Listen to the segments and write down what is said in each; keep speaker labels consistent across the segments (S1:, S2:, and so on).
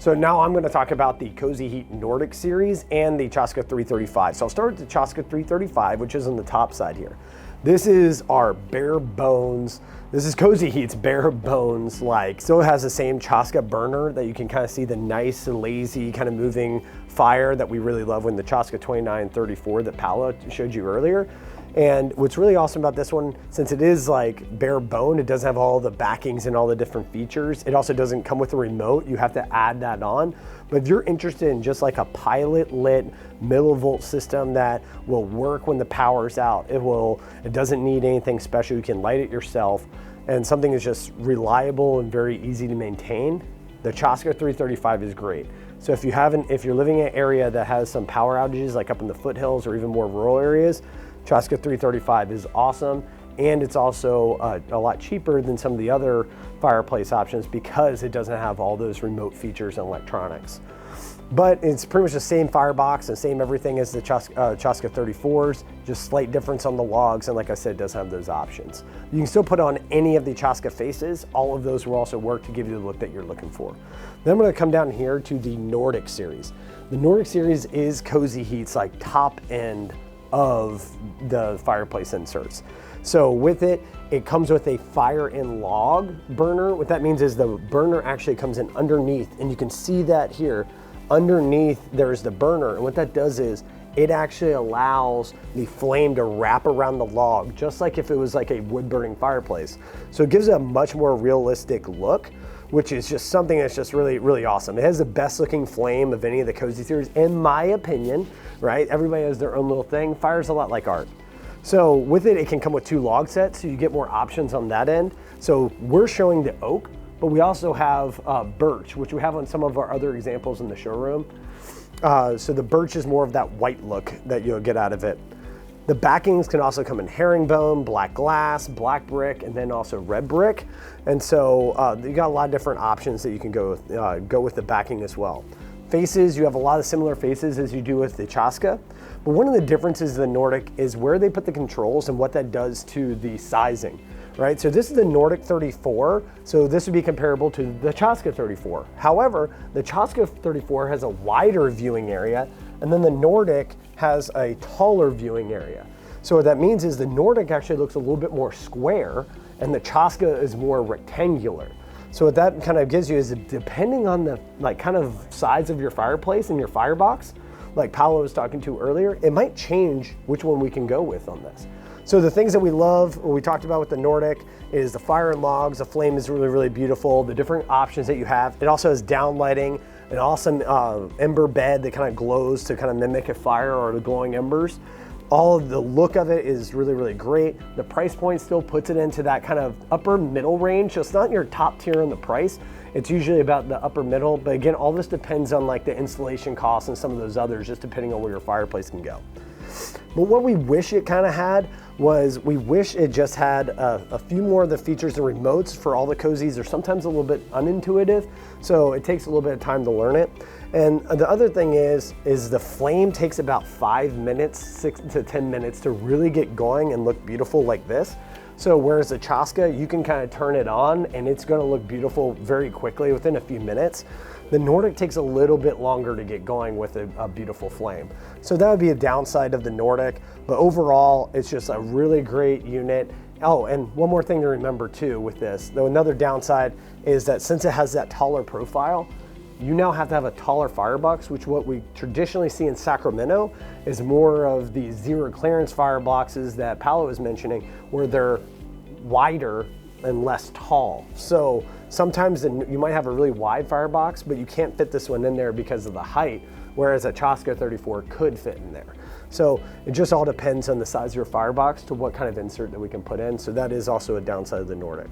S1: So now I'm going to talk about the Kozy Heat Nordik series and the Chaska 335. So I'll start with the Chaska 335, which is on the top side here. This is our bare bones. This is Kozy Heat's bare bones, still has the same Chaska burner that you can kind of see the nice and lazy kind of moving fire that we really love when the Chaska 2934 that Paolo showed you earlier. And what's really awesome about this one, since it is bare bone, it doesn't have all the backings and all the different features. It also doesn't come with a remote. You have to add that on. But if you're interested in just a pilot lit millivolt system that will work when the power's out, it doesn't need anything special. You can light it yourself, and something that's just reliable and very easy to maintain, the Chaska 335 is great. So if you're living in an area that has some power outages, like up in the foothills or even more rural areas, Chaska 335 is awesome, and it's also a lot cheaper than some of the other fireplace options because it doesn't have all those remote features and electronics. But it's pretty much the same firebox and same everything as the Chaska 34s, just slight difference on the logs, and like I said, it does have those options. You can still put on any of the Chaska faces. All of those will also work to give you the look that you're looking for. Then I'm going to come down here to the Nordic series. The Nordic series is Kozy Heat's top end of the fireplace inserts. So with it, it comes with a fire and log burner. What that means is the burner actually comes in underneath, and you can see that here. Underneath there's the burner, and what that does is it actually allows the flame to wrap around the log, just like if it was a wood burning fireplace. So it gives it a much more realistic look, which is just something that's just really, really awesome. It has the best looking flame of any of the Kozy series, in my opinion, right? Everybody has their own little thing. Fire's a lot like art. So with it, it can come with 2 log sets, so you get more options on that end. So we're showing the oak, but we also have birch, which we have on some of our other examples in the showroom. So the birch is more of that white look that you'll get out of it. The backings can also come in herringbone, black glass, black brick, and then also red brick. And so you got a lot of different options that you can go with the backing as well. Faces, you have a lot of similar faces as you do with the Chaska, but one of the differences in the Nordic is where they put the controls and what that does to the sizing, right? So this is the Nordic 34, so this would be comparable to the Chaska 34. However, the Chaska 34 has a wider viewing area, and then the Nordic has a taller viewing area. So what that means is the Nordic actually looks a little bit more square, and the Chaska is more rectangular. So what that kind of gives you is, depending on the kind of size of your fireplace and your firebox, like Paolo was talking to earlier, it might change which one we can go with on this. So the things that we love, what we talked about with the Nordic, is the fire and logs. The flame is really, really beautiful. The different options that you have. It also has down lighting, an awesome ember bed that kind of glows to kind of mimic a fire or the glowing embers. All of the look of it is really, really great. The price point still puts it into that kind of upper middle range. So it's not your top tier on the price. It's usually about the upper middle. But again, all this depends on the installation costs and some of those others, just depending on where your fireplace can go. But what we wish it kind of had was, we wish it just had a few more of the features and remotes for all the Kozys. They're sometimes a little bit unintuitive, so it takes a little bit of time to learn it. And the other thing is the flame takes about 5 minutes, 6 to 10 minutes to really get going and look beautiful like this. So whereas the Chaska, you can kind of turn it on and it's gonna look beautiful very quickly within a few minutes. The Nordic takes a little bit longer to get going with a beautiful flame. So that would be a downside of the Nordic, but overall, it's just a really great unit. Oh, and one more thing to remember too with this, though another downside is that since it has that taller profile, you now have to have a taller firebox, which what we traditionally see in Sacramento is more of the zero clearance fireboxes that Paolo was mentioning, where they're wider and less tall. So sometimes you might have a really wide firebox, but you can't fit this one in there because of the height, whereas a Chaska 34 could fit in there. So it just all depends on the size of your firebox to what kind of insert that we can put in. So that is also a downside of the Nordic.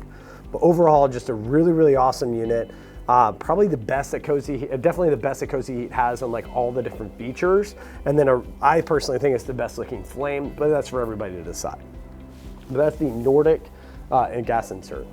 S1: But overall, just a really, really awesome unit. Probably the best that definitely the best that Kozy Heat has on all the different features. And then I personally think it's the best looking flame, but that's for everybody to decide. But that's the Nordic and gas insert.